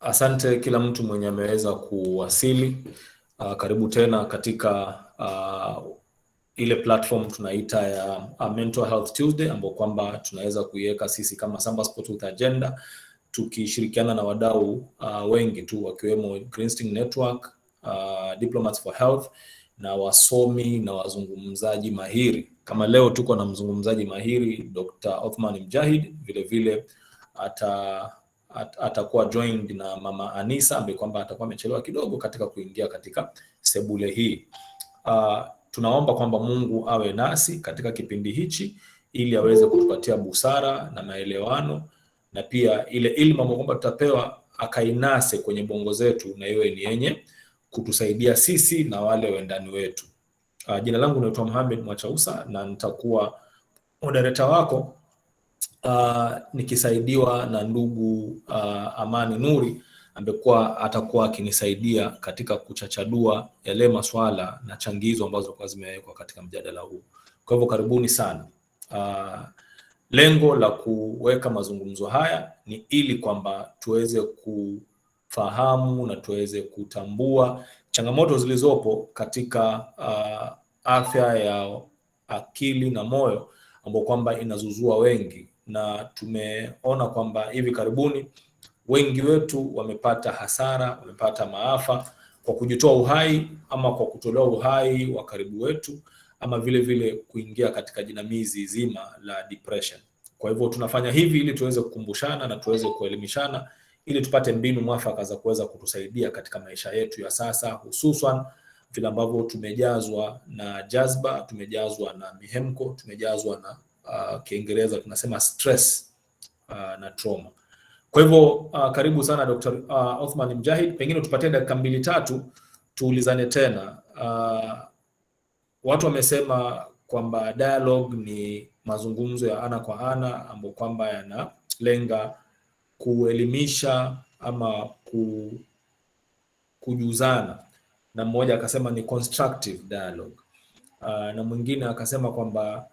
Asante kila mtu mwenye ameweza kuwasili. Karibu tena katika ile platform tunaita ya Mental Health Tuesday, ambapo kwamba tunaweza kuiweka sisi kama Samba Sport with Agenda tukishirikiana na wadau wengi tu wakiwemo Greenstein Network, Diplomats for Health na wasomi na wazungumzaji mahiri. Kama leo tuko na mzungumzaji mahiri Dr. Othman Mujahid, vile vile atakuwa joined na Mama Anisa ambaye kwamba atakuwa amechelewa kidogo katika kuingia katika sebule hii. Tunaomba kwamba Mungu awe nasi katika kipindi hichi ili aweze kutupatia busara na maelewano, na pia ile elimu ambayo kwamba tutapewa akainase kwenye bongo zetu na iwe ni yenye kutusaidia sisi na wale wendani wetu. Jina langu naitwa Mohamed Mwachausa na nitakuwa moderator wako nikisaidiwa na ndugu Amani Nuri ambaye atakuwa akinisaidia katika kuchachadua yale maswala na changizo ambazo kwa zimewekwa katika mjadala huu. Kwa hivyo karibuni sana. Lengo la kuweka mazungumzo haya ni ili kwamba tuweze kufahamu na tuweze kutambua changamoto zilizopo katika afya ya akili na moyo ambao kwamba inazuzua wengi, na tumeona kwamba hivi karibuni wengi wetu wamepata hasara, wamepata maafa kwa kujitoa uhai ama kwa kutolewa uhai wa karibu wetu, ama vile vile kuingia katika jinamizi zima la depression. Kwa hivyo tunafanya hivi ili tuweze kukumbushana na tuweze kuelimishana ili tupate mbinu mwafaka za kuweza kutusaidia katika maisha yetu ya sasa, hususan vile ambavyo tumejazwa na jazba, tumejazwa na mihemko, tumejazwa na Kiingereza tunasema stress na trauma. Kwa hivyo karibu sana Dr. Othman Mujahid, pengine tupatie dakika 2-3 tuulizane tena. Watu wamesema kwamba dialogue ni mazungumzo ya ana kwa ana ambapo kwamba yanalenga kuelimisha ama kujuzana, na mmoja akasema ni constructive dialogue, na mwingine akasema kwamba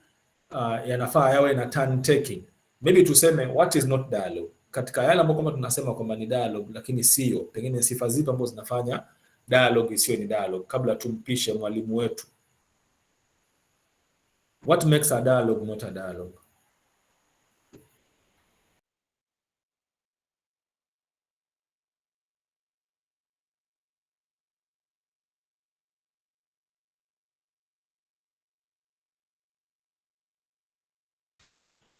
yanafaa yawe na turn taking. Maybe tuseme what is not dialogue katika yale ambapo kama tunasema kwamba ni dialogue lakini sio, pengine sifa zipi ambazo zinafanya dialogue isiyo ni dialogue, kabla tumpishe mwalimu wetu. What makes a dialogue not a dialogue?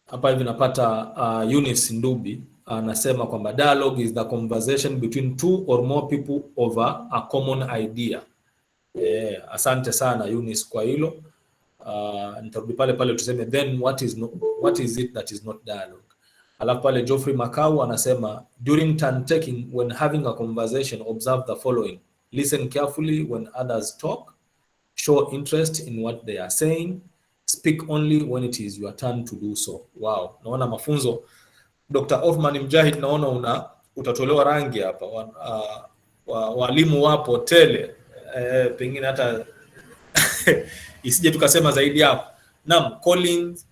Hapa hivi napata Eunice Ndubi anasema kwamba dialogue is the conversation between two or more people over a common idea. Asante sana Eunice kwa hilo. Nitarudi pale tuseme then what is it that is not dialogue. Alafu pale Geoffrey Makau anasema during turn taking, when having a conversation, observe the following: listen carefully when others talk, show interest in what they are saying, speak only when it is your turn to do so. Wow, naona mafunzo Dr. Othman Mujahid, naona utatolewa rangi hapa. Walimu wapo tele, pengine hata isije tukasema zaidi hapo. Naam, Collins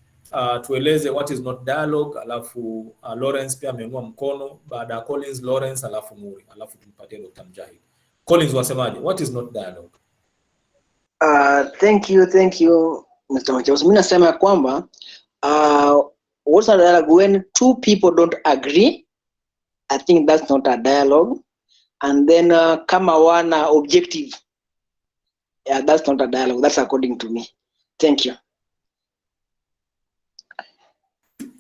tueleze what is not dialogue, alafu Lawrence pia amenua mkono. Baada ya Collins, Lawrence, alafu Muri, alafu tumpatie Dr. Mujahid. Collins, wasemaje? What is not dialogue? Thank you Mr. Mwachausa. Mimi nasema kwamba what's a dialogue? When two people don't agree, I think that's not a dialogue. And then kama wana objective, yeah, that's not a dialogue. That's according to me. Thank you.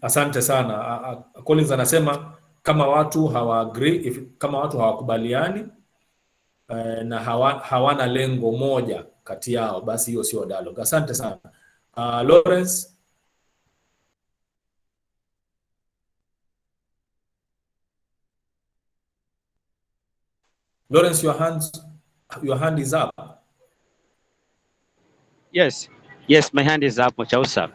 Asante sana. Collins anasema kama watu hawa-agree, kama watu hawakubaliani na hawana lengo moja kati yao, basi hiyo sio dialogue. Asante sana. Lawrence. Lawrence, your hand is up. Yes, my hand is up, Mwachausa.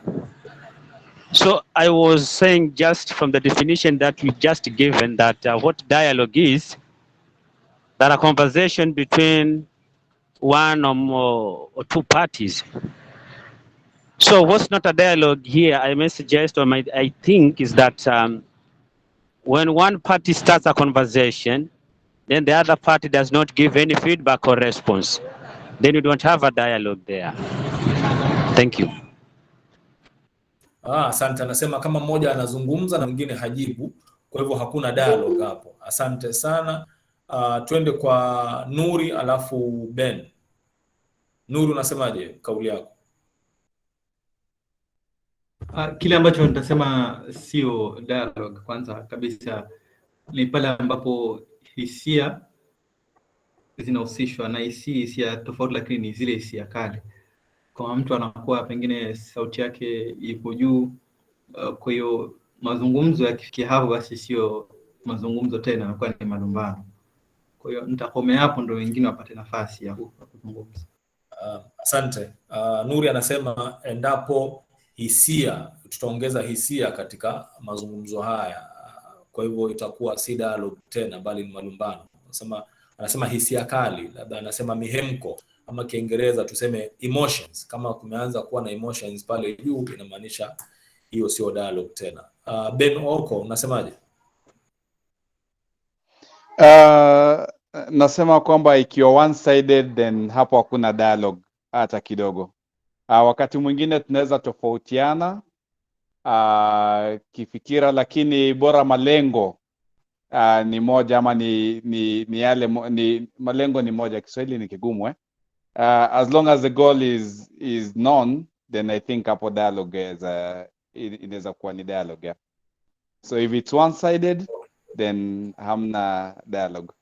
So I was saying, just from the definition that you just given, that what dialogue is, that a conversation between one or more or two parties. So what's not a dialogue here, I may suggest, or I think, is that when one party starts a conversation, then the other party does not give any feedback or response, then you don't have a dialogue there. Thank you. Asante. Anasema kama mmoja anazungumza na mwingine hajibu, kwa hivyo hakuna dialogue hapo. Asante sana. Twende kwa Nuri alafu Ben. Nuri, unasemaje kauli yako? Kile ambacho nitasema sio dialogue, kwanza kabisa ni pale ambapo hisia zinahusishwa, na hisia tofauti, lakini ni zile hisia kali. Kwa mtu anakuwa pengine sauti yake ipo juu, kwa hiyo mazungumzo yakifikia hapo, basi sio mazungumzo tena, yanakuwa ni malumbano. Kwa hiyo nitakomea hapo, ndio wengine wapate nafasi ya kuzungumza. Asante. Nuri anasema endapo hisia, tutaongeza hisia katika mazungumzo haya, kwa hivyo itakuwa si dialogue tena bali ni malumbano. Anasema hisia kali, labda anasema mihemko, ama Kiingereza tuseme emotions. Kama kumeanza kuwa na emotions pale juu, inamaanisha hiyo sio dialogue tena. Ben Oko, unasemaje? Nasema kwamba ikiwa one sided, then hapo hakuna dialogue hata kidogo. Wakati mwingine tunaweza tofautiana kifikira, lakini bora malengo ni moja, ama ni yale ni malengo ni moja. Kiswahili ni kigumu as long as the goal is known, then I think hapo dialogue inaweza kuwa ni dialogue, yeah. So if it's one sided, then hamna dialogue.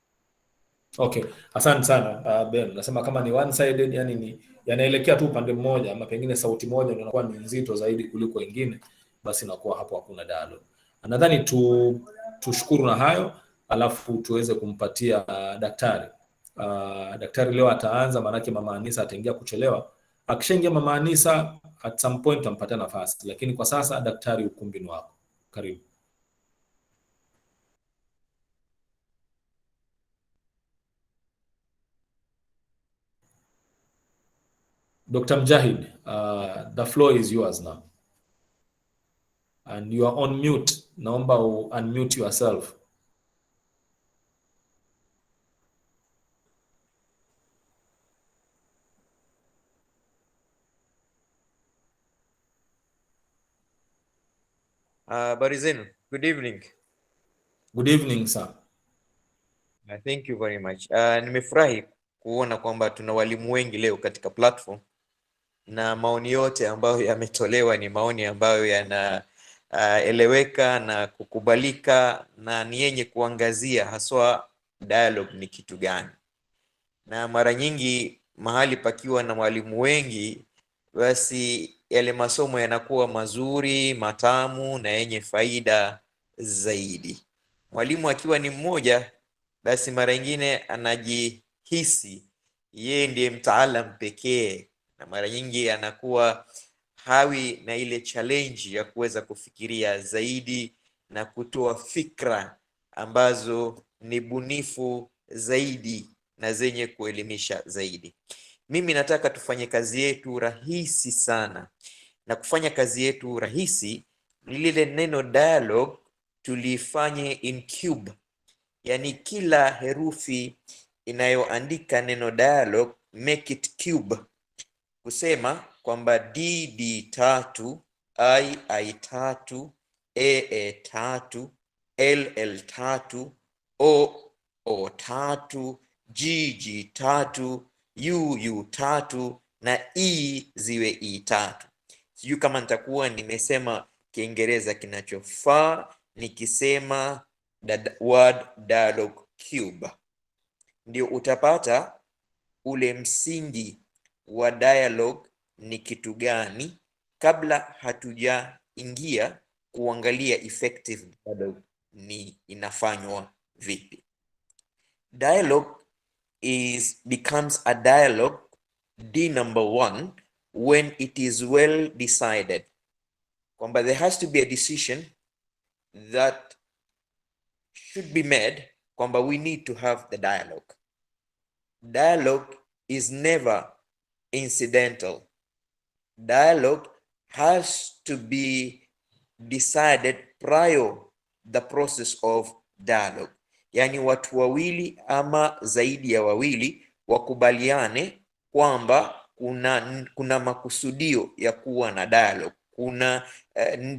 Okay, asante sana Ben. Nasema kama ni one sided, yani ni yanaelekea tu upande mmoja, ama pengine sauti moja ndio inakuwa ni nzito zaidi kuliko wengine, basi inakuwa hapo hakuna dialogue. Nadhani tushukuru na hayo, alafu tuweze kumpatia daktari. Daktari leo ataanza, maanake Mama Anisa ataingia kuchelewa. Akishaingia Mama Anisa, at some point tampatia nafasi, lakini kwa sasa daktari, ukumbi ni wako. Karibu. Dr. Mujahid, the floor is yours now. And you are on mute. Naomba unmute yourself. Habari zenu. Good evening. Good evening, sir. Thank you very much. Nimefurahi kuona kwamba tuna walimu wengi leo katika platform, na maoni yote ambayo yametolewa ni maoni ambayo yanaeleweka na kukubalika, na ni yenye kuangazia haswa dialogue ni kitu gani. Na mara nyingi mahali pakiwa na walimu wengi, basi yale masomo yanakuwa mazuri, matamu na yenye faida zaidi. Mwalimu akiwa ni mmoja, basi mara nyingine anajihisi yeye ndiye mtaalam pekee, na mara nyingi anakuwa hawi na ile challenge ya kuweza kufikiria zaidi na kutoa fikra ambazo ni bunifu zaidi na zenye kuelimisha zaidi. Mimi nataka tufanye kazi yetu rahisi sana, na kufanya kazi yetu rahisi ni lile neno dialogue tulifanye in cube, yani kila herufi inayoandika neno dialogue make it cube, kusema kwamba DD3, II3, AA3, LL3, OO3, GG3, UU3 na E ziwe E3. Sijui kama nitakuwa nimesema Kiingereza kinachofaa nikisema word dialogue cube. Ndio utapata ule msingi wa dialogue ni kitu gani, kabla hatujaingia kuangalia effective dialogue ni inafanywa vipi. Dialogue becomes a dialogue, D number 1, when it is well decided. Kwamba there has to be a decision that should be made kwamba we need to have the dialogue. Dialogue is never incidental. Dialogue has to be decided prior the process of dialogue. yani watu wawili ama zaidi ya wawili wakubaliane kwamba kuna makusudio ya kuwa na dialogue,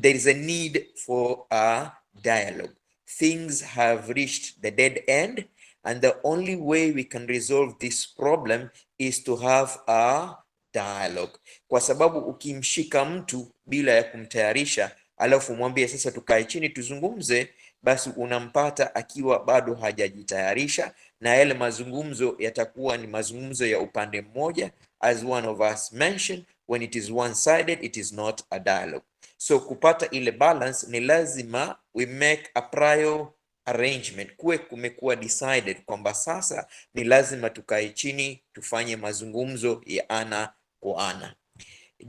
there is a need for a dialogue. Things have reached the dead end, and the only way we can resolve this problem is to have a dialogue. Kwa sababu ukimshika mtu bila ya kumtayarisha alafu mwambie sasa tukae chini tuzungumze, basi unampata akiwa bado hajajitayarisha, na yale mazungumzo yatakuwa ni mazungumzo ya upande mmoja, as one of us mentioned, when it is one-sided it is not a dialogue. So kupata ile balance ni lazima we make a prior arrangement, kumekuwa decided kwamba sasa ni lazima tukae chini tufanye mazungumzo ya ana kwa ana.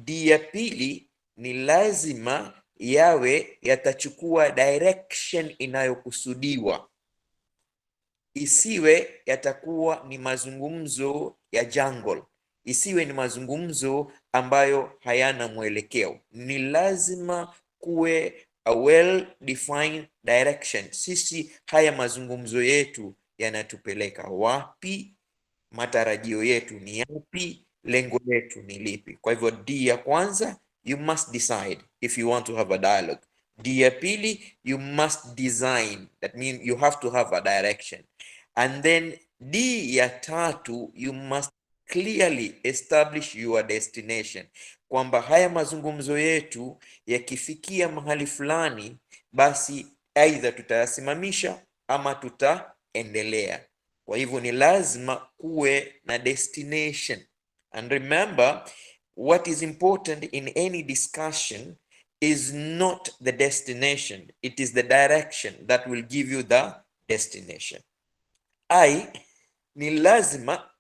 Ya pili ni lazima yawe yatachukua direction inayokusudiwa, isiwe yatakuwa ni mazungumzo ya jungle, isiwe ni mazungumzo ambayo hayana mwelekeo. Ni lazima kuwe a well defined direction. Sisi haya mazungumzo yetu yanatupeleka wapi? Matarajio yetu ni yapi? Lengo letu ni lipi? Kwa hivyo D ya kwanza, you must decide if you want to have a dialogue. D ya pili, you must design, that means you have to have a direction. And then D ya tatu, you must clearly establish your destination, kwamba haya mazungumzo yetu yakifikia mahali fulani, basi aidha tutayasimamisha ama tutaendelea. Kwa hivyo ni lazima kuwe na destination. And remember, what is important in any discussion is not the destination, it is the direction that will give you the destination. Ni lazima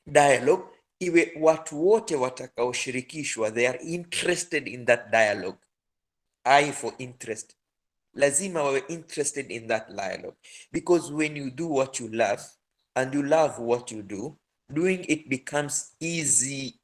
dialogue iwe watu wote watakaoshirikishwa, they are interested in that dialogue. For interest, lazima wawe interested in that dialogue, because when you do what you love and you love what you do, doing it becomes easy.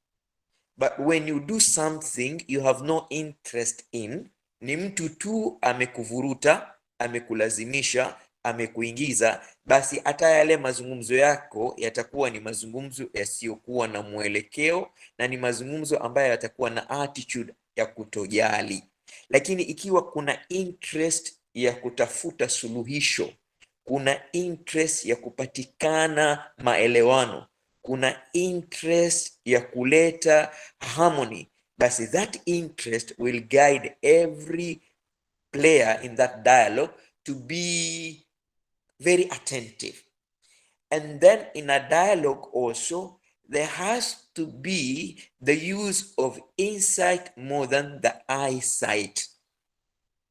But when you do something you have no interest in, ni mtu tu amekuvuruta, amekulazimisha, amekuingiza, basi hata yale mazungumzo yako yatakuwa ni mazungumzo yasiyokuwa na mwelekeo, na ni mazungumzo ambayo yatakuwa na attitude ya kutojali. Lakini ikiwa kuna interest ya kutafuta suluhisho, kuna interest ya kupatikana maelewano, kuna interest ya kuleta harmony, basi that interest will guide every player in that dialogue to be very attentive. And then in a dialogue also, there has to be the use of insight more than the eyesight,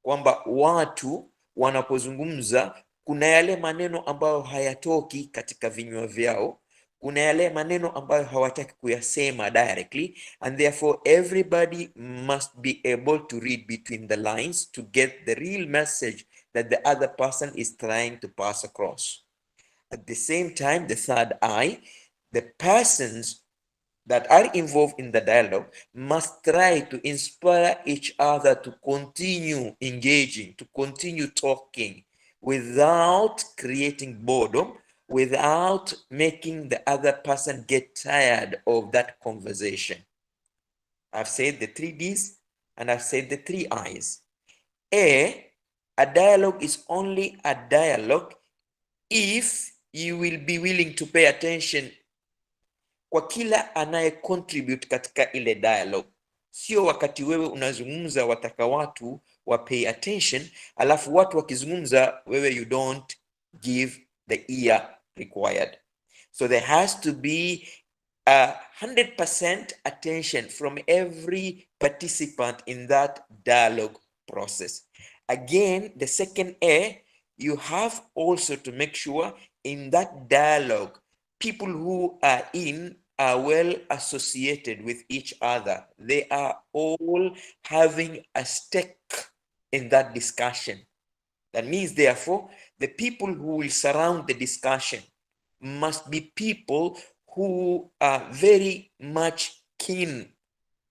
kwamba watu wanapozungumza kuna yale maneno ambayo hayatoki katika vinywa vyao, kuna yale maneno ambayo hawataki kuyasema directly, and therefore everybody must be able to read between the lines to get the real message that the other person is trying to pass across. At the same time, the third eye, the persons that are involved in the dialogue must try to inspire each other to continue engaging, to continue talking, without creating boredom, without making the other person get tired of that conversation. I've said the 3 Ds and I've said the 3 Is. A dialogue is only a dialogue if you will be willing to pay attention kwa kila anaye contribute katika ile dialogue. Sio wakati wewe unazungumza wataka watu wa pay attention, alafu watu wakizungumza wewe you don't give the ear required. So there has to be 100% attention from every participant in that dialogue process. Again, the second A, you have also to make sure in that dialogue people who are in are well associated with each other. They are all having a stake in that discussion. That means, therefore, the people who will surround the discussion must be people who are very much keen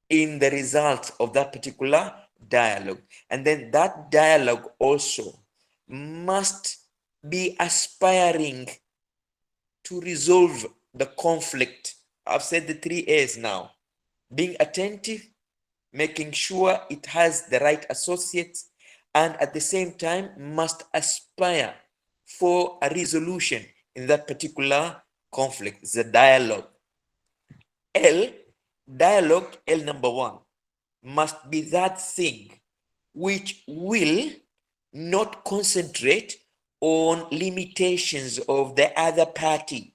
in the results of that particular dialogue. And then that dialogue also must be aspiring to resolve the conflict. I've said the 3 A's now. Being attentive, making sure it has the right associates, and at the same time must aspire for a resolution in that particular conflict. It's a dialogue. Dialogue, L number 1, must be that thing which will not concentrate on limitations of the other party.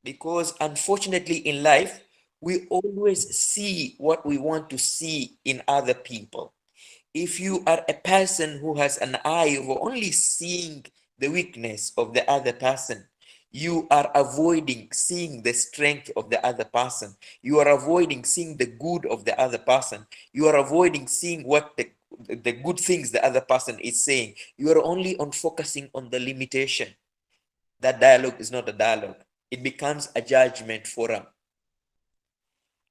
Because unfortunately in life, we always see what we want to see in other people. If you are a person who has an eye of only seeing the weakness of the other person, you are avoiding seeing the strength of the other person. You are avoiding seeing the good of the other person. You are avoiding seeing what the good things the other person is saying. You are only on focusing on the limitation. That dialogue is not a dialogue. It becomes a judgment forum.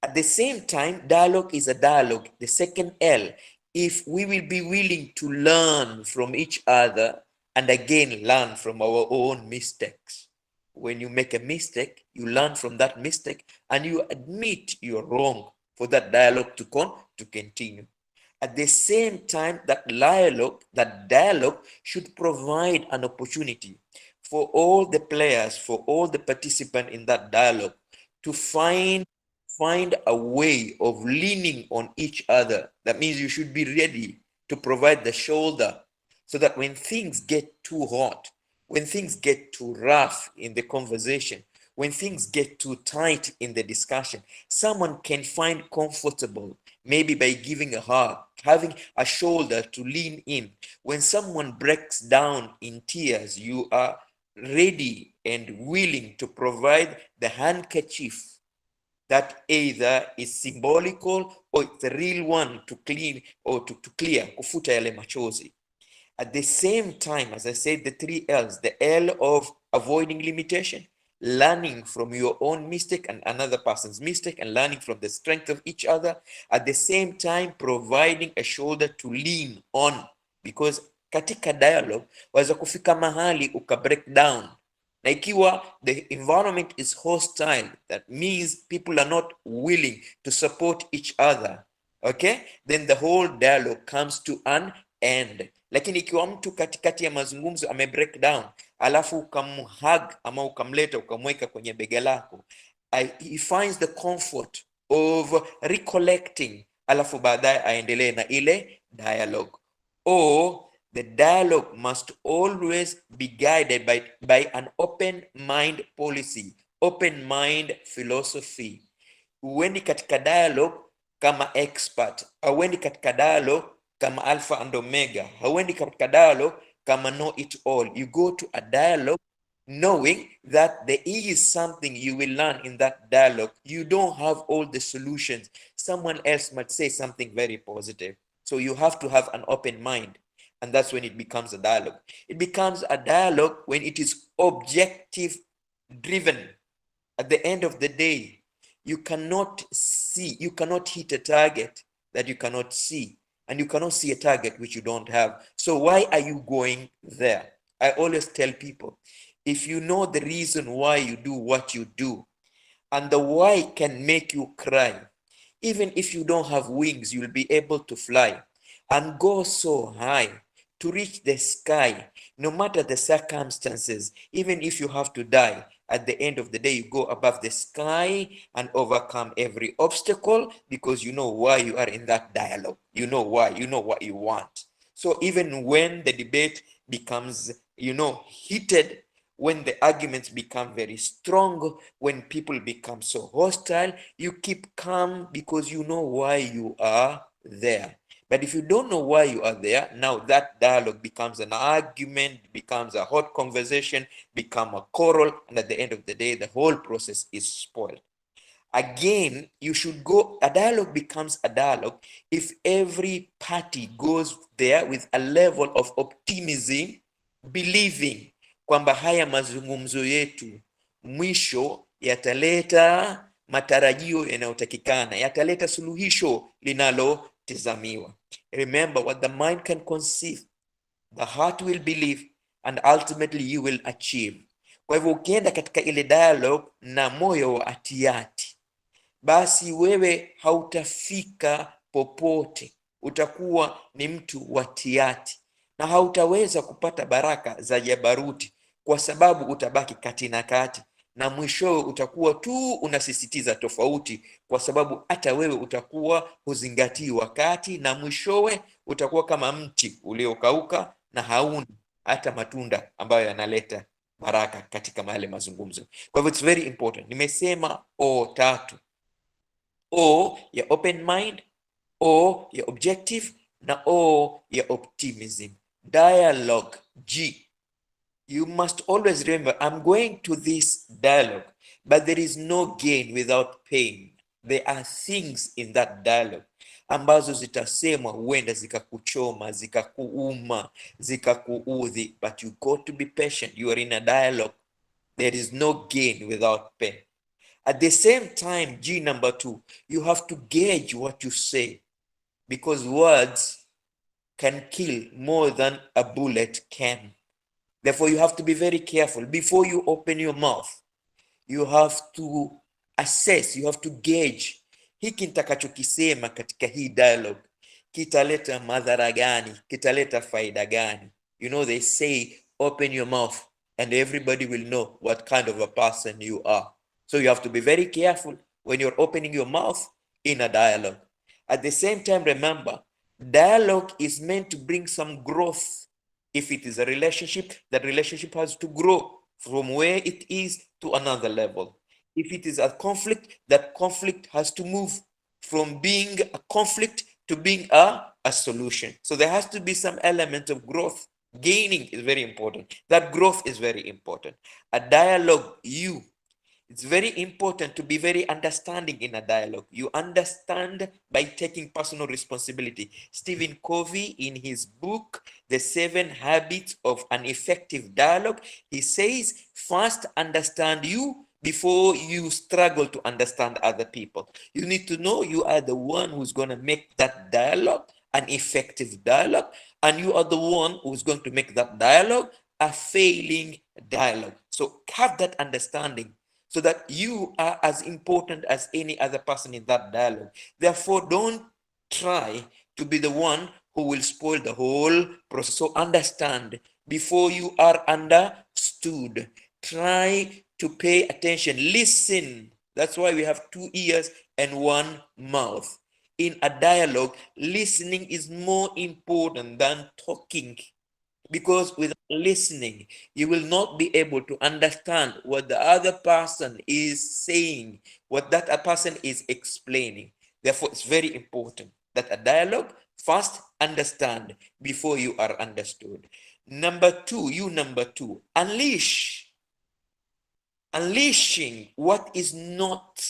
At the same time, dialogue is a dialogue. The second L, if we will be willing to learn from each other and again learn from our own mistakes. When you make a mistake, you learn from that mistake and you admit you're wrong for that dialogue to continue. At the same time, that dialogue should provide an opportunity for all the players, for all the participants in that dialogue to find a way of leaning on each other. That means you should be ready to provide the shoulder so that when things get too hot, when things get too rough in the conversation, when things get too tight in the discussion, someone can find comfortable, maybe by giving a hug, having a shoulder to lean in. When someone breaks down in tears, you are ready and willing to provide the handkerchief that either is symbolical or it's a real one to clean or to clear, kufuta yale machozi. At the same time, as I said, the 3 L's, the L of avoiding limitation, learning from your own mistake and another person's mistake and learning from the strength of each other. At the same time, providing a shoulder to lean on, because katika dialogue, waweza kufika mahali uka break down. Na ikiwa the environment is hostile, that means people are not willing to support each other, okay? Then the whole dialogue comes to an end. Lakini ikiwa mtu katikati ya mazungumzo ame break down, alafu ukamhug ama ukamleta ukamweka kwenye bega lako, he finds the comfort of recollecting, alafu baadaye aendelee na ile dialogue. Or the dialogue must always be guided by an open mind policy, open mind philosophy. Uweni katika dialogue kama expert, hauendi katika dialogue kama alpha and omega, hauendi katika dialogue kama know it all. You go to a dialogue knowing that there is something you will learn in that dialogue. You don't have all the solutions. Someone else might say something very positive. So you have to have an open mind. And that's when it becomes a dialogue. It becomes a dialogue when it is objective driven. At the end of the day, you cannot hit a target that you cannot see. And you cannot see a target which you don't have. So why are you going there? I always tell people, if you know the reason why you do what you do, and the why can make you cry, even if you don't have wings, you'll be able to fly and go so high to reach the sky, no matter the circumstances. Even if you have to die, at the end of the day, you go above the sky and overcome every obstacle because you know why you are in that dialogue. You know why, you know what you want. So even when the debate becomes, heated, when the arguments become very strong, when people become so hostile, you keep calm because you know why you are there. But if you don't know why you are there, now that dialogue becomes an argument, becomes a hot conversation, become a quarrel, and at the end of the day, the whole process is spoiled. Again, a dialogue becomes a dialogue if every party goes there with a level of optimism, believing kwamba haya mazungumzo yetu mwisho yataleta matarajio yanayotakikana, yataleta suluhisho linalotazamiwa. Remember, what the mind can conceive, the heart will believe, and ultimately you will achieve. Kwa hivyo ukienda katika ile dialogue na moyo wa atiati, basi wewe hautafika popote, utakuwa ni mtu wa tiati na hautaweza kupata baraka za jabaruti, kwa sababu utabaki kati na kati, na mwishowe utakuwa tu unasisitiza tofauti, kwa sababu hata wewe utakuwa huzingatii wakati, na mwishowe utakuwa kama mti uliokauka na hauna hata matunda ambayo yanaleta baraka katika yale mazungumzo. Kwa hivyo it's very important. Nimesema tatu: O ya open mind, O ya objective, na O ya optimism. Dialogue. G. You must always remember, I'm going to this dialogue, but there is no gain without pain. There are things in that dialogue ambazo zitasemwa huenda zikakuchoma, zikakuuma, zikakuudhi, but you got to be patient. You are in a dialogue. There is no gain without pain. At the same time, G number 2, you have to gauge what you say, because words can kill more than a bullet can. Therefore, you have to be very careful. Before you open your mouth, you have to assess, you have to gauge, hiki nitakachokisema katika hii dialogue kitaleta madhara gani, kitaleta faida gani. You know, they say, open your mouth and everybody will know what kind of a person you are. So you have to be very careful when you're opening your mouth in a dialogue. At the same time, remember, dialogue is meant to bring some growth. If it is a relationship, that relationship has to grow from where it is to another level. If it is a conflict, that conflict has to move from being a conflict to being a solution. So there has to be some element of growth. Gaining is very important. That growth is very important. A dialogue, it's very important to be very understanding in a dialogue. You understand by taking personal responsibility. Stephen Covey, in his book, The 7 Habits of an Effective Dialogue, he says, first understand you before you struggle to understand other people. You need to know you are the one who's going to make that dialogue an effective dialogue, and you are the one who's going to make that dialogue a failing dialogue. So have that understanding, so that you are as important as any other person in that dialogue. Therefore, don't try to be the one who will spoil the whole process. So understand before you are understood. Try to pay attention. Listen. That's why we have 2 ears and 1 mouth. In a dialogue, listening is more important than talking. Because without listening, you will not be able to understand what the other person is saying, what that a person is explaining. Therefore, it's very important that a dialogue, first understand before you are understood. Number 2, unleashing what is not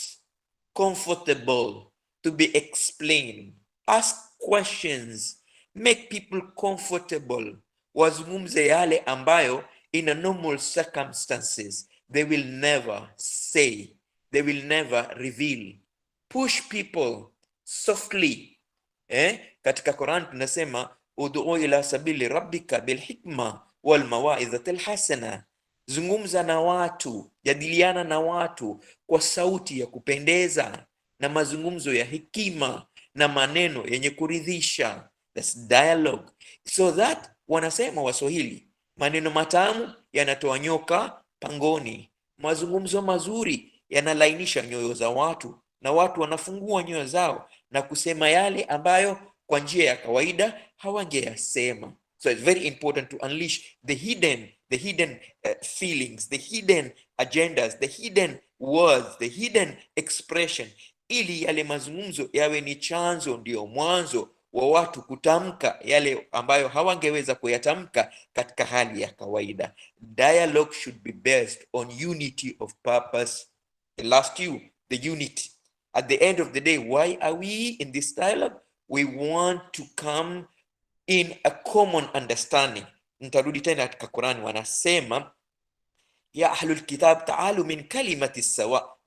comfortable to be explained. Ask questions, make people comfortable. Wazungumze yale ambayo in a normal circumstances they will never say, they will never reveal. Push people softly. Katika Quran tunasema ud'u ila sabili rabbika bilhikma wal mawa'idhatil hasana. Zungumza na watu, jadiliana na watu kwa sauti ya kupendeza na mazungumzo ya hekima na maneno yenye kuridhisha. That's dialogue. So that, wanasema Waswahili, maneno matamu yanatoa nyoka pangoni. Mazungumzo mazuri yanalainisha nyoyo za watu, na watu wanafungua nyoyo zao na kusema yale ambayo kwa njia ya kawaida hawangeyasema. So it's very important to unleash the hidden feelings, the hidden agendas, the hidden words, the hidden expression, ili yale mazungumzo yawe ni chanzo, ndio mwanzo wa watu kutamka yale ambayo hawangeweza kuyatamka katika hali ya kawaida. Dialogue should be based on unity of purpose. The last the unity. At the end of the day, why are we in this dialogue? We want to come in a common understanding. Nitarudi tena katika Qur'an, wanasema ya ahlul kitab ta'alu min kalimati sawa.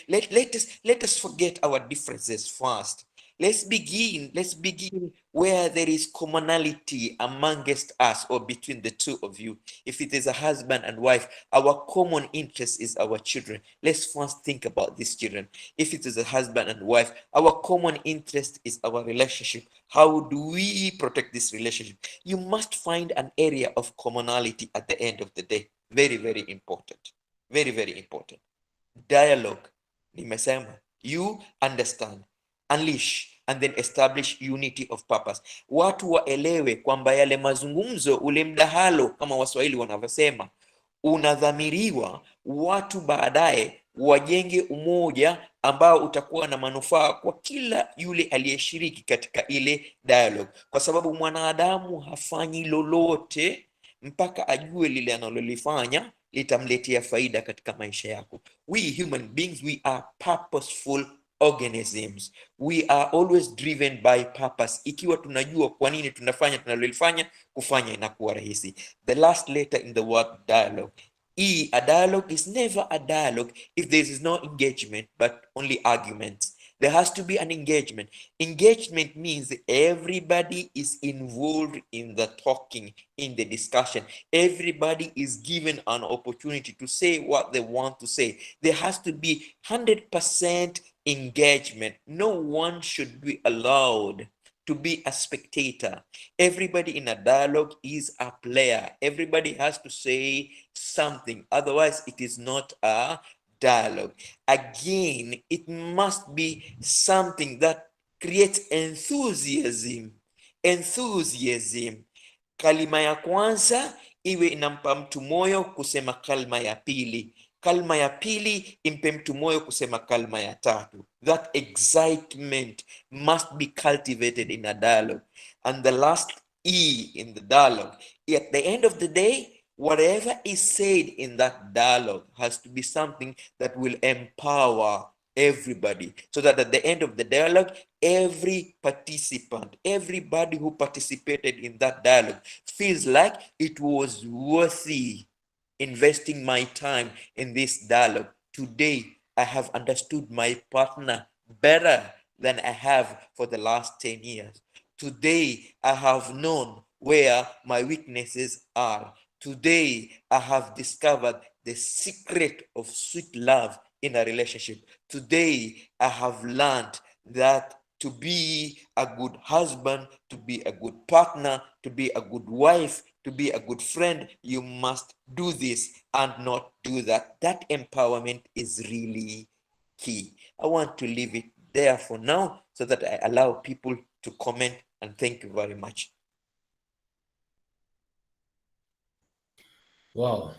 Let us forget our differences first. Let's begin where there is commonality amongst us or between the two of you. If it is a husband and wife, our common interest is our children. Let's first think about these children. If it is a husband and wife, our common interest is our relationship. How do we protect this relationship? You must find an area of commonality at the end of the day. Very, very important. Very, very important. Dialogue. Nimesema, you understand, unleash, and then establish unity of purpose. Watu waelewe kwamba yale mazungumzo, ule mdahalo kama Waswahili wanavyosema, unadhamiriwa watu baadaye wajenge umoja ambao utakuwa na manufaa kwa kila yule aliyeshiriki katika ile dialogue, kwa sababu mwanadamu hafanyi lolote mpaka ajue lile analolifanya litamletea faida katika maisha yako. We human beings, we are purposeful organisms. We are always driven by purpose. Ikiwa tunajua kwa nini tunafanya tunalolifanya, kufanya inakuwa rahisi. The last letter in the word dialogue. E, a dialogue is never a dialogue if there is no engagement but only arguments. There has to be an engagement. Engagement means everybody is involved in the talking, in the discussion. Everybody is given an opportunity to say what they want to say. There has to be 100% engagement. No one should be allowed to be a spectator. Everybody in a dialogue is a player. Everybody has to say something. Otherwise, it is not a dialogue. Again, it must be something that creates enthusiasm. Enthusiasm. Kalima ya kwanza iwe inampa mtu moyo kusema kalma ya pili. Kalma ya pili impe mtu moyo kusema kalma ya tatu. That excitement must be cultivated in a dialogue. And the last E in the dialogue, at the end of the day, whatever is said in that dialogue has to be something that will empower everybody, so that at the end of the dialogue, every participant, everybody who participated in that dialogue feels like it was worthy investing my time in this dialogue. Today, I have understood my partner better than I have for the last 10 years. Today, I have known where my weaknesses are. Today, I have discovered the secret of sweet love in a relationship. Today, I have learned that to be a good husband, to be a good partner, to be a good wife, to be a good friend, you must do this and not do that. That empowerment is really key. I want to leave it there for now so that I allow people to comment, and thank you very much. Wow.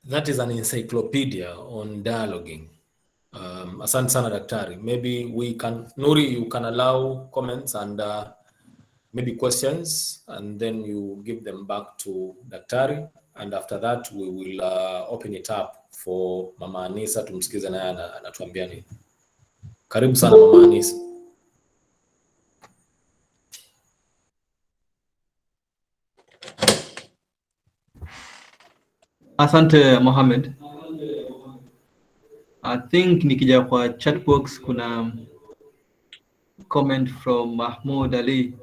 That is an encyclopedia on dialoguing. Asante sana daktari. Maybe we can, Nuri, you can allow comments and maybe questions, and then you give them back to daktari, and after that we will open it up for Mama Anisa tumsikize naye anatuambia nini. Karibu sana Mama Anisa. Asante Mohamed. I think nikija kwa chat box kuna comment from Mahmoud Ali.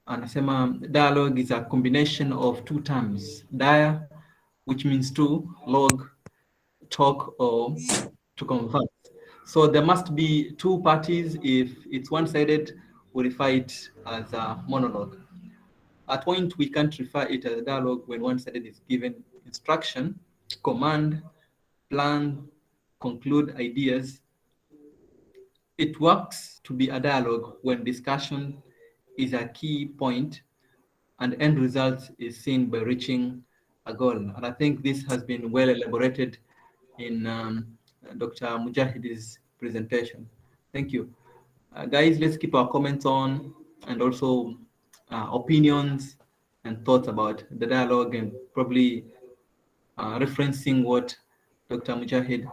Anasema dialogue is a combination of two terms. Dia, which means to, log, talk or to converse. So there must be two parties. If it's one-sided, we refer it as a monologue. At point, we can't refer it as a dialogue when one-sided is given instruction, command, plan, conclude ideas. It works to be a dialogue when discussion is a key point and end result is seen by reaching a goal. And I think this has been well elaborated in Dr. Mujahid's presentation. Thank you. Guys, let's keep our comments on, and also opinions and thoughts about the dialogue, and probably referencing what Dr. Mujahid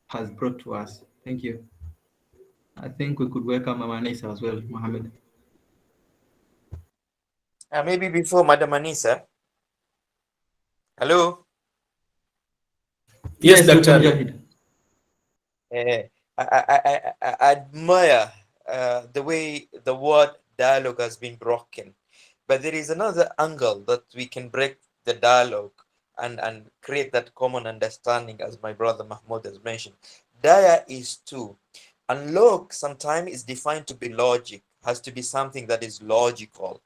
has brought to us. Thank you. I think we could welcome Mama Anisa as well, Mohammed. Maybe before Madam Anisa. Hello? Yes, Dr. Mujahid. I admire the way the word dialogue has been broken. But there is another angle that we can break the dialogue and create that common understanding, as my brother Mahmoud has mentioned. Dia is two. And log sometimes is defined to be logic, has to be something that is logical,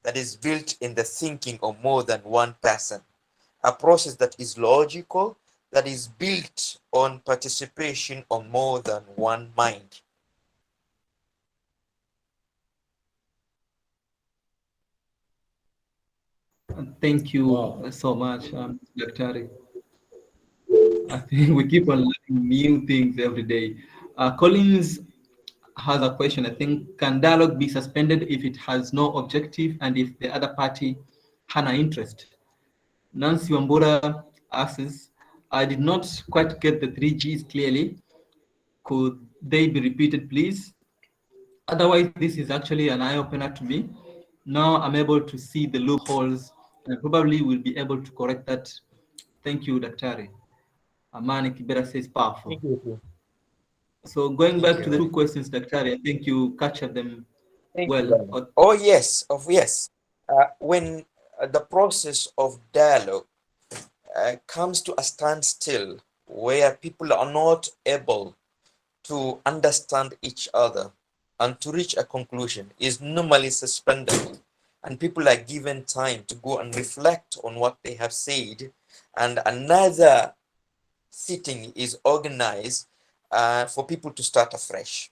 that is built in the thinking of more than one person. A process that is logical, that is built on participation of more than one mind. Thank you Wow. so much, Dr. I think we keep on learning new things every day. Collins has a question. I think, can dialogue be suspended if it has no objective and if the other party has an interest? Nancy Wambura asks, I did not quite get the 3Gs clearly. Could they be repeated, please? Otherwise, this is actually an eye-opener to me. Now I'm able to see the loopholes and probably will be able to correct that. Thank you, Daktari. Amani Kibera says powerful. Thank you. So going Thank back to the you. two questions, Daktari, I think you captured them Thank you well. very much. Oh yes, yes. When the process of dialogue comes to a standstill, where people are not able to understand each other and to reach a conclusion, is normally suspended, and people are given time to go and reflect on what they have said, and another sitting is organized for people to start afresh.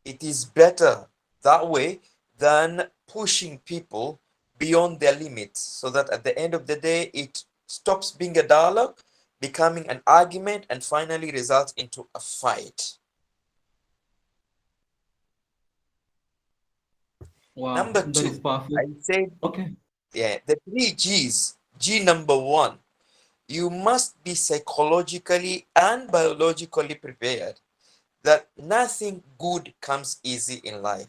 It is better that way than pushing people beyond their limits, so that at the end of the day it stops being a dialogue, becoming an argument, and finally results into a fight. Wow, Number that is two, powerful. I said, Okay. yeah, the 3Gs. G number one, you must be psychologically and biologically prepared that nothing good comes easy in life.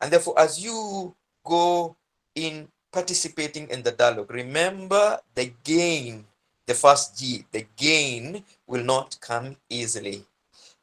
And therefore, as you go in participating in the dialogue, remember the gain, the first G, the gain will not come easily.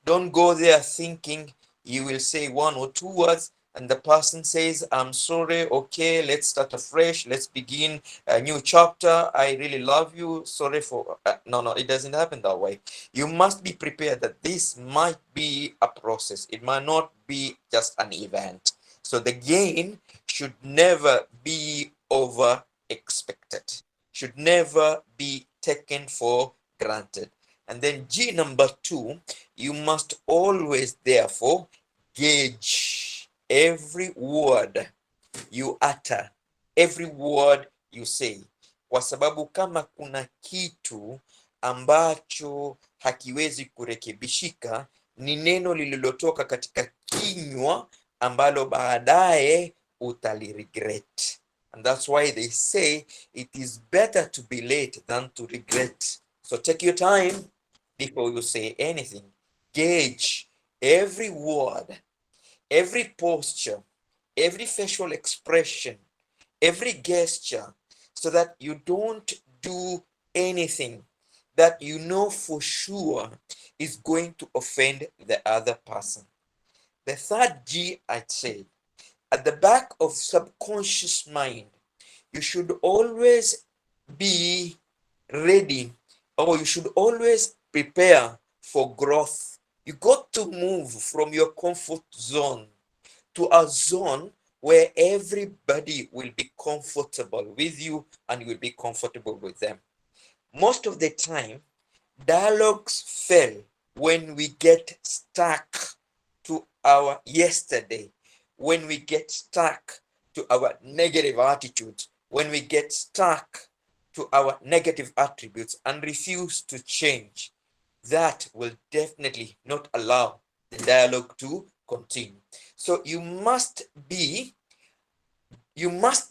Don't go there thinking you will say one or two words and the person says, I'm sorry, okay, let's start afresh, let's begin a new chapter, I really love you, sorry for... No, it doesn't happen that way. You must be prepared that this might be a process. It might not be just an event. So the gain should never be over expected, should never be taken for granted. And then G number two, you must always therefore gauge every word you utter, every word you say, kwa sababu kama kuna kitu ambacho hakiwezi kurekebishika ni neno lililotoka katika kinywa ambalo baadaye utaliregret. And that's why they say it is better to be late than to regret. So take your time before you say anything. Gauge every word, every posture, every facial expression, every gesture, so that you don't do anything that you know for sure is going to offend the other person. The third G, I'd say, at the back of subconscious mind, you should always be ready, or you should always prepare for growth. You got to move from your comfort zone to a zone where everybody will be comfortable with you and you will be comfortable with them. Most of the time, dialogues fail when we get stuck to our yesterday, when we get stuck to our negative attitudes, when we get stuck to our negative attributes and refuse to change. That will definitely not allow the dialogue to continue. So you must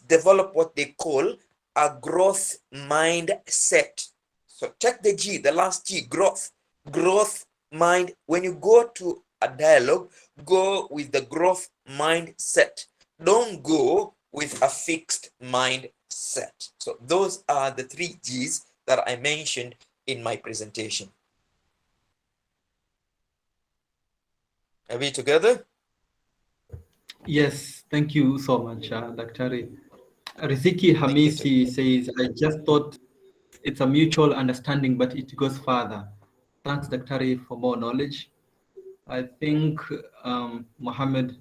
develop what they call a growth mindset. So take the G, the last G, growth mind. When you go to a dialogue, go with the growth mindset. Don't go with a fixed mindset. So those are the 3 Gs that I mentioned in my presentation. Are we together? Yes, thank you so much, Daktari. Riziki Hamisi says, I just thought it's a mutual understanding, but it goes further. Thanks, Daktari, for more knowledge. I think, Mohammed,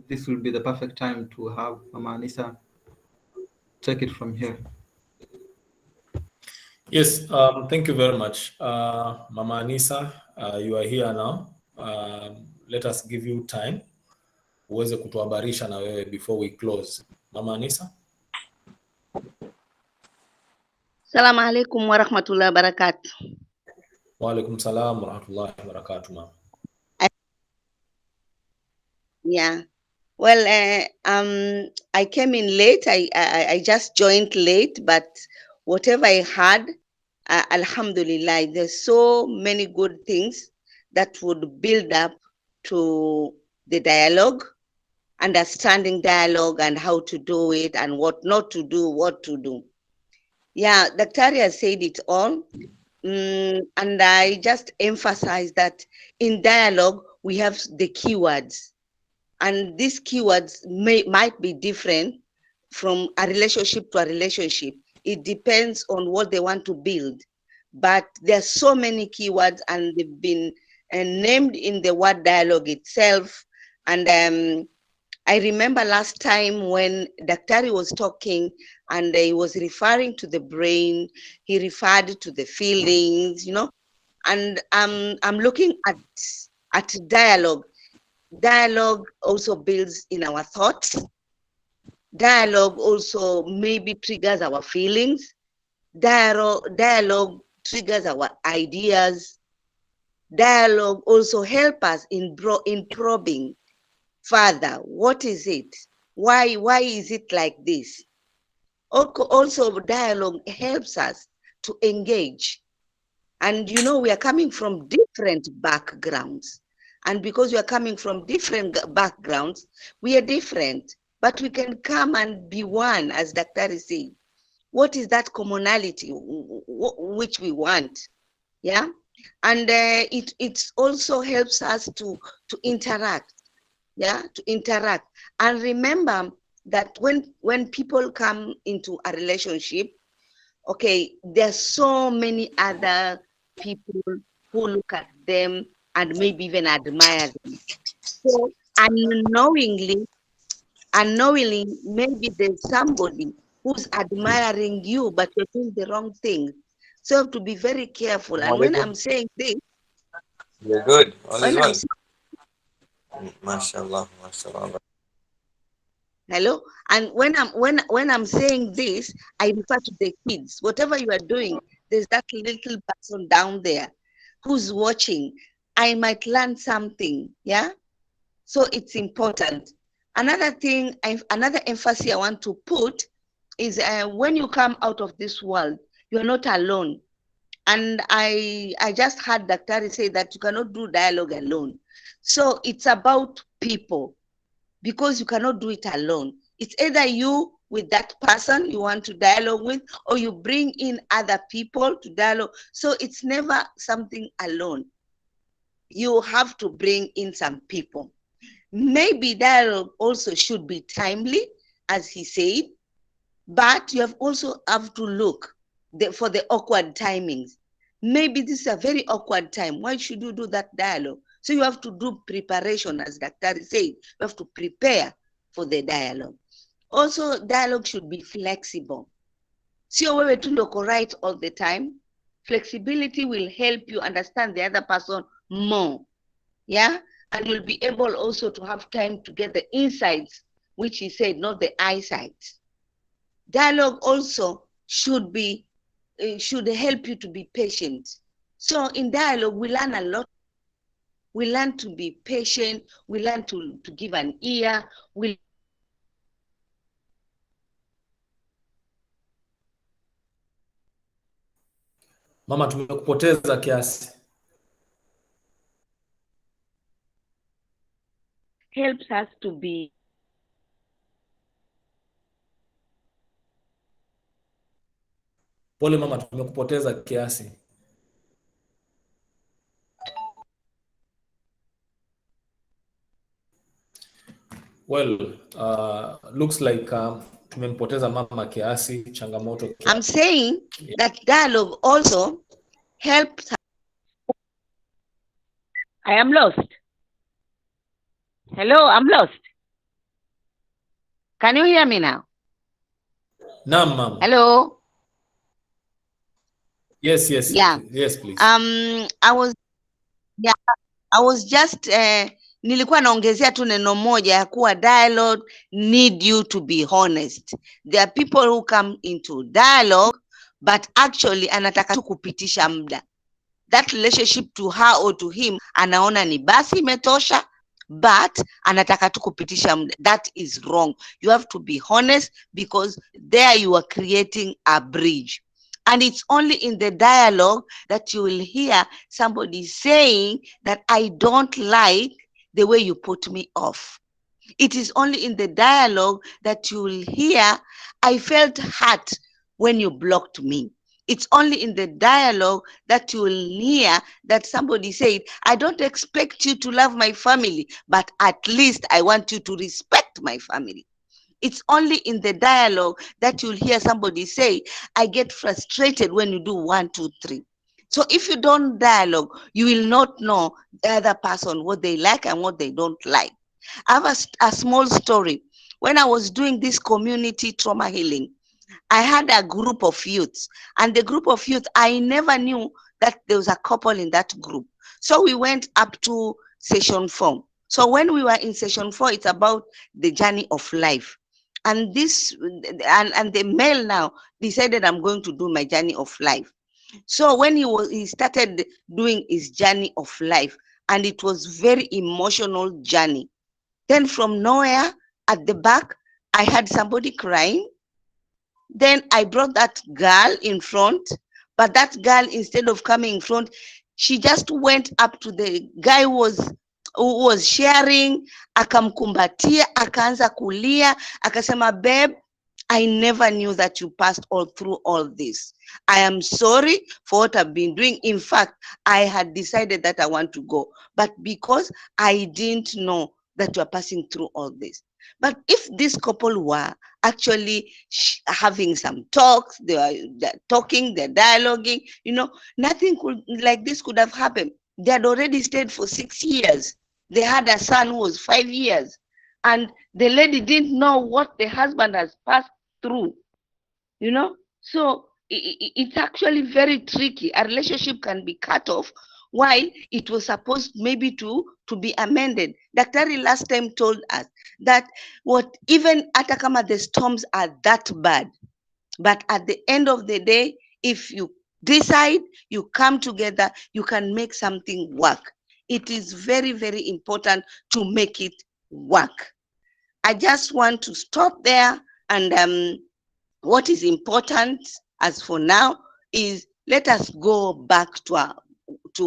this will be the perfect time to have Mama Anisa take it from here. Yes, thank you very much. Mama Anisa, you are here now. Let us give you time uweze kutuhabarisha na wewe before we close. Mama Anisa. Assalamu alaikum warahmatullahi wabarakatuh. Wa alaikum salam warahmatullahi wabarakatuh, ma'am. Yeah. Well, I came in late. I just joined late, but whatever I had, alhamdulillah, there's so many good things that would build up to the dialogue, understanding dialogue and how to do it and what not to do, what to do. Yeah, Daktari has said it all. And I just emphasize that in dialogue, we have the keywords. And these keywords might be different from a relationship to a relationship. It depends on what they want to build. But there are so many keywords and they've been named in the word dialogue itself. And I remember last time when Daktari was talking and he was referring to the brain, he referred to the feelings, and I'm looking at dialogue. Dialogue also builds in our thoughts. Dialogue also maybe triggers our feelings. Dialogue triggers our ideas. Dialogue also helps us in probing further. What is it? Why is it like this? Also, dialogue helps us to engage. And we are coming from different backgrounds. And because we are coming from different backgrounds, we are different, but we can come and be one, as Daktari said. What is that commonality which we want? Yeah. And it also helps us to interact. Yeah, to interact. And remember that when people come into a relationship, okay, there's so many other people who look at them and maybe even admire them. So unknowingly, maybe there's somebody who's admiring you, but you're doing the wrong thing. So you have to be very careful. And when I'm saying this, you're good. All is well. Mashallah, mashallah. Hello, and when I'm saying this, I refer to the kids. Whatever you are doing, there's that little person down there who's watching. I might learn something. Yeah, so it's important. Another thing, another emphasis I want to put is when you come out of this world, you're not alone. And I just heard Daktari say that you cannot do dialogue alone. So it's about people, because you cannot do it alone. It's either you with that person you want to dialogue with, or you bring in other people to dialogue. So it's never something alone. You have to bring in some people. Maybe dialogue also should be timely, as he said, but you also have to look for the awkward timings. Maybe this is a very awkward time. Why should you do that dialogue? So you have to do preparation, as Daktari said. You have to prepare for the dialogue. Also, dialogue should be flexible. Sio wewe tu ndio right all the time. Flexibility will help you understand the other person more. Yeah? And you'll be able also to have time to get the insights, which he said, not the eyesight. Dialogue also should help you to be patient. So in dialogue, we learn a lot. We learn to be patient. We learn to give an ear. Mama, tumekupoteza kiasi. Helps us to be Pole mama, tumekupoteza kiasi. Well, looks like tumempoteza mama kiasi, changamoto kiasi. I'm saying that dialogue also helps. I am lost. Hello, I'm lost. Can you hear me now? Naam, mama. Hello? Yes, Yeah. yes, please. I was just nilikuwa naongezea tu neno moja ya kuwa dialogue need you to be honest. There are people who come into dialogue but actually anataka tu kupitisha muda. That relationship to her or to him anaona ni basi imetosha, but anataka tu kupitisha muda. That is wrong. You have to be honest, because there you are creating a bridge. And it's only in the dialogue that you will hear somebody saying that I don't like the way you put me off. It is only in the dialogue that you will hear I felt hurt when you blocked me. It's only in the dialogue that you will hear that somebody said, I don't expect you to love my family, but at least I want you to respect my family. It's only in the dialogue that you'll hear somebody say, I get frustrated when you do 1, 2, 3. So if you don't dialogue, you will not know the other person, what they like and what they don't like. I have a small story. When I was doing this community trauma healing, I had a group of youths, and the group of youth, I never knew that there was a couple in that group. So we went up to session 4. So when we were in session 4, it's about the journey of life. And this, and the male now decided, I'm going to do my journey of life. So when he started doing his journey of life, and it was very emotional journey. Then from nowhere, at the back, I had somebody crying. Then I brought that girl in front, but that girl, instead of coming in front, she just went up to the guy who was sharing, akamkumbatia, akaanza kulia, akasema, babe, I never knew that you passed through all this. I am sorry for what I've been doing. In fact, I had decided that I want to go, but because I didn't know that you are passing through all this. But if this couple were actually having some talks, they're talking, they're dialoguing, nothing like this could have happened. They had already stayed for 6 years. They had a son who was 5 years. And the lady didn't know what the husband has passed through, So it's actually very tricky. A relationship can be cut off while it was supposed maybe to be amended. Daktari last time told us that even hata kama the storms are that bad, but at the end of the day, if you decide, you come together, you can make something work. It is very, very important to make it work. I just want to stop there, and what is important as for now is let us go back to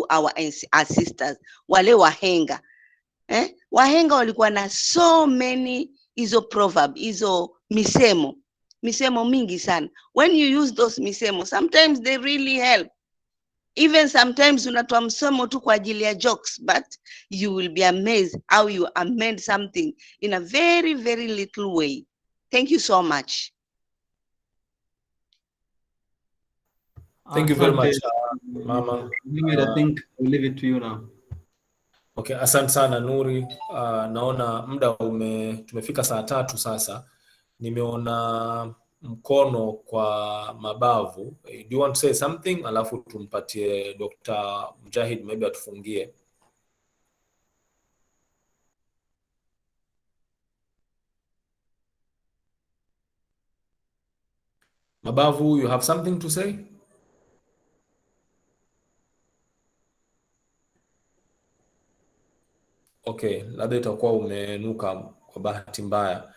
our sisters, wale wahenga. Wahenga walikuwa na so many hizo proverb, hizo misemo mingi sana. When you use those misemo, sometimes they really help. Even sometimes unatoa msomo tu kwa ajili ya jokes, but you will be amazed how you amend something in a very, very little way. Thank you so much. Thank you very much, Mama. I think we'll leave it to you now. Okay, asante sana Nuri. Naona muda tumefika saa 3 sasa. Nimeona mkono kwa mabavu. Do you want to say something? Alafu tumpatie Dr. Mujahid maybe atufungie. Mabavu, you have something to say? Okay, labda itakuwa umenuka kwa bahati mbaya.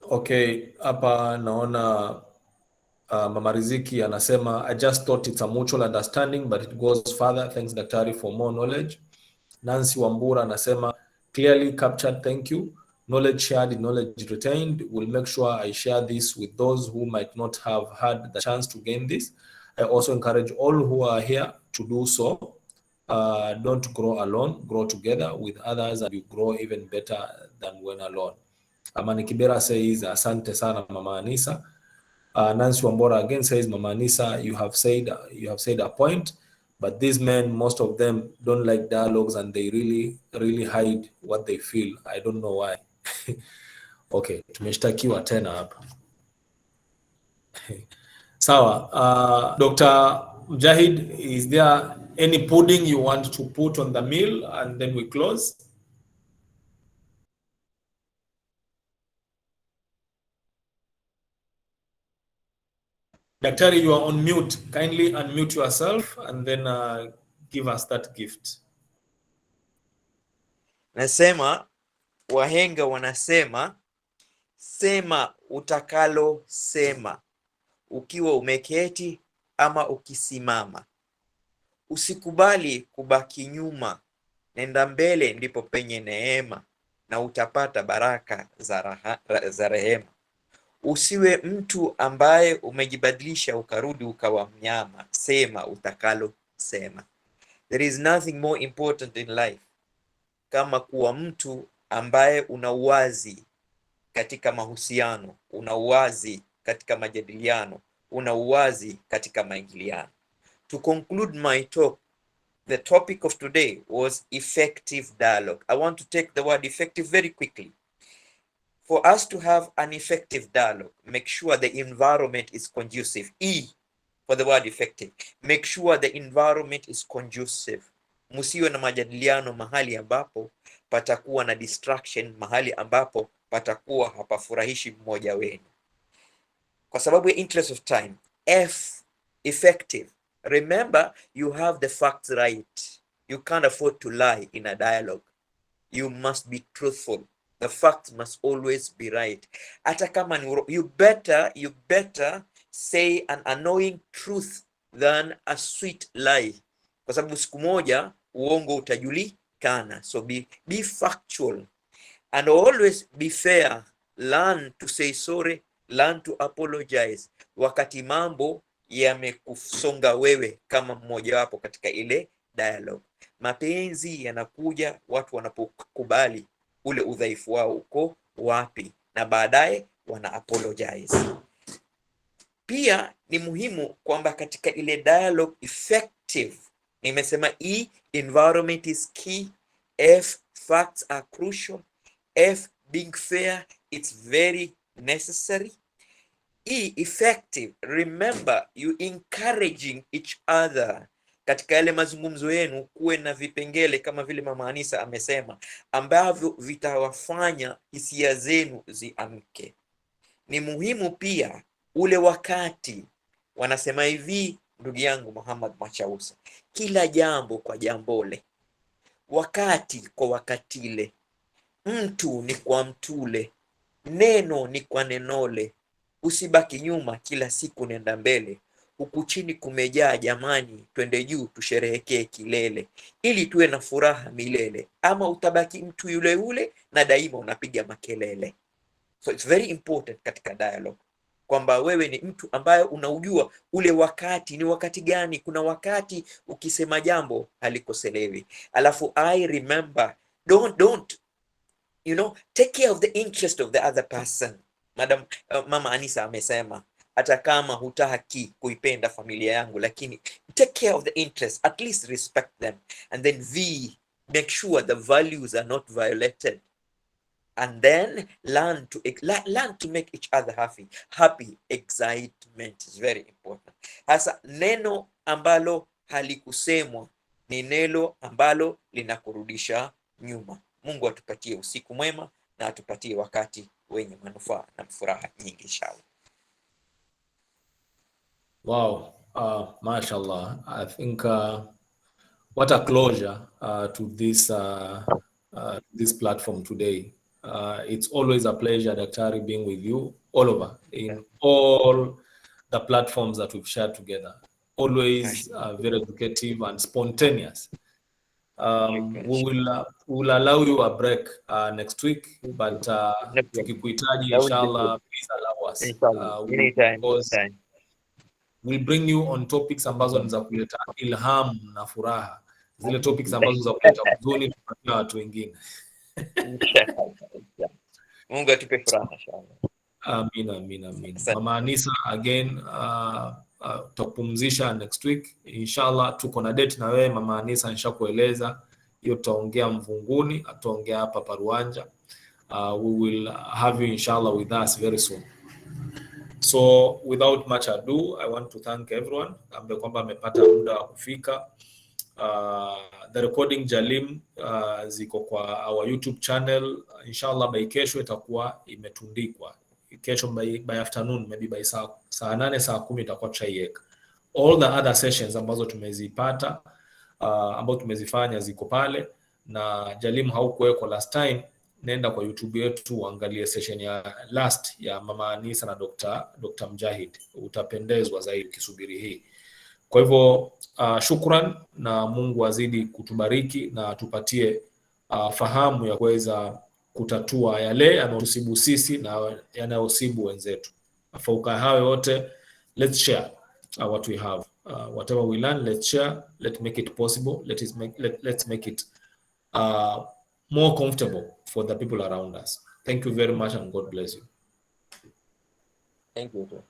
Okay, hapa naona Mama Riziki anasema, I just thought it's a mutual understanding but it goes further. Thanks Daktari for more knowledge. Nancy Wambura anasema, clearly captured, thank you. knowledge shared, knowledge retained. We'll make sure I share this with those who might not have had the chance to gain this. I also encourage all who are here to do so. Don't grow alone, grow together with others, and you grow even better than when alone. Amani Kibera says, asante sana Mama Anisa. Nancy Wambora again says, Mama Anisa, you have said a point, but these men, most of them don't like dialogues and they really hide what they feel. I don't know why. Okay, tumeshtakiwa tena hapa. Sawa. Dr. Mujahid, is there any pudding you want to put on the meal and then we close? Daktari, you are on mute. Kindly unmute yourself and then give us that gift. Nasema, wahenga wanasema, sema utakalo sema, ukiwa umeketi ama ukisimama. Usikubali kubaki nyuma, nenda mbele ndipo penye neema, na utapata baraka za rehema. Usiwe mtu ambaye umejibadilisha ukarudi ukawa mnyama, sema utakalo sema. There is nothing more important in life kama kuwa mtu ambaye una uwazi katika mahusiano, una uwazi katika majadiliano, una uwazi katika maingiliano. To conclude my talk, the topic of today was effective dialogue. I want to take the word effective very quickly. For us to have an effective dialogue, make sure the environment is conducive. E for the word effective. Make sure the environment is conducive. Musiwe na majadiliano mahali ambapo patakuwa na distraction, mahali ambapo patakuwa hapafurahishi mmoja wenu. Kwa sababu ya interest of time, F, effective. Remember, you have the facts right. You can't afford to lie in a dialogue. You must be truthful. The facts must always be right. Hata kama you better say an annoying truth than a sweet lie. Kwa sababu siku moja uongo utajulikana. So be factual and always be fair. Learn to say sorry, learn to apologize wakati mambo yamekusonga wewe kama mmoja wapo katika ile dialogue. Mapenzi yanakuja watu wanapokubali ule udhaifu wao uko wapi na baadaye wana apologize. Pia ni muhimu kwamba katika ile dialogue effective, nimesema E, environment is key. F, facts are crucial. F, being fair, it's very necessary. E, effective, remember you encouraging each other. Katika yale mazungumzo yenu kuwe na vipengele kama vile Mama Anisa amesema ambavyo vitawafanya hisia zenu ziamke. Ni muhimu pia ule wakati, wanasema hivi ndugu yangu Muhammad Machausa, kila jambo kwa jambole, wakati kwa wakatile, mtu ni kwa mtule, neno ni kwa nenole. Usibaki nyuma, kila siku nenda mbele. Huku chini kumejaa jamani, twende juu tusherehekee kilele, ili tuwe na furaha milele. Ama utabaki mtu yule yule na daima unapiga makelele. So it's very important katika dialogue kwamba wewe ni mtu ambaye unaujua ule wakati ni wakati gani. Kuna wakati ukisema jambo halikoselewi. Alafu I remember, don't take care of the interest of the other person. Mama Anisa amesema hata kama hutaki kuipenda familia yangu, lakini take care of the interest, at least respect them. And then V, make sure the values are not violated. And then learn to make each other happy. Excitement is very important. Hasa neno ambalo halikusemwa ni neno ambalo linakurudisha nyuma. Mungu atupatie usiku mwema na atupatie wakati wenye manufaa na furaha nyingi inshallah. Wow, mashallah. I think what a closure to this platform today. It's always a pleasure, Daktari, being with you all over in all the platforms that we've shared together. Always very educative and spontaneous. We will allow you a break next week, but tukikuhitaji inshallah, please allow us. Anytime. We'll bring you on topics ambazo ni za kuleta ilham na furaha, zile topics ambazo za kuleta huzuni kwa watu wengine. Mungu atupe furaha inshallah. Amin. Mama Anisa, again, tutapumzisha next week inshallah. Tuko na date na wewe Mama Anisa, nishakueleza hiyo, tutaongea Mvunguni, tutaongea hapa Paruanja. We will have you inshallah with us very soon. So without much ado, I want to thank everyone ambaye kwamba amepata muda wa kufika. The recording Jalim ziko kwa our YouTube channel. Inshallah by kesho itakuwa imetundikwa. Kesho by afternoon, maybe by saa 8 saa 10 itakuwa chaieka. All the other sessions ambazo tumezipata ambazo tumezifanya ziko pale, na Jalim haukuweko last time. Nenda kwa YouTube yetu uangalie session ya last ya Mama Anisa na Dr. Mujahid, utapendezwa zaidi kisubiri hii. Kwa hivyo shukran, na Mungu azidi kutubariki na tupatie fahamu ya kuweza kutatua yale yanayotusibu sisi na yanayosibu wenzetu. Fauka hayo yote, let's share what we have. Whatever we learn, let's share, let's make it possible, let's make it more comfortable for the people around us. Thank you very much, and God bless you. Thank you.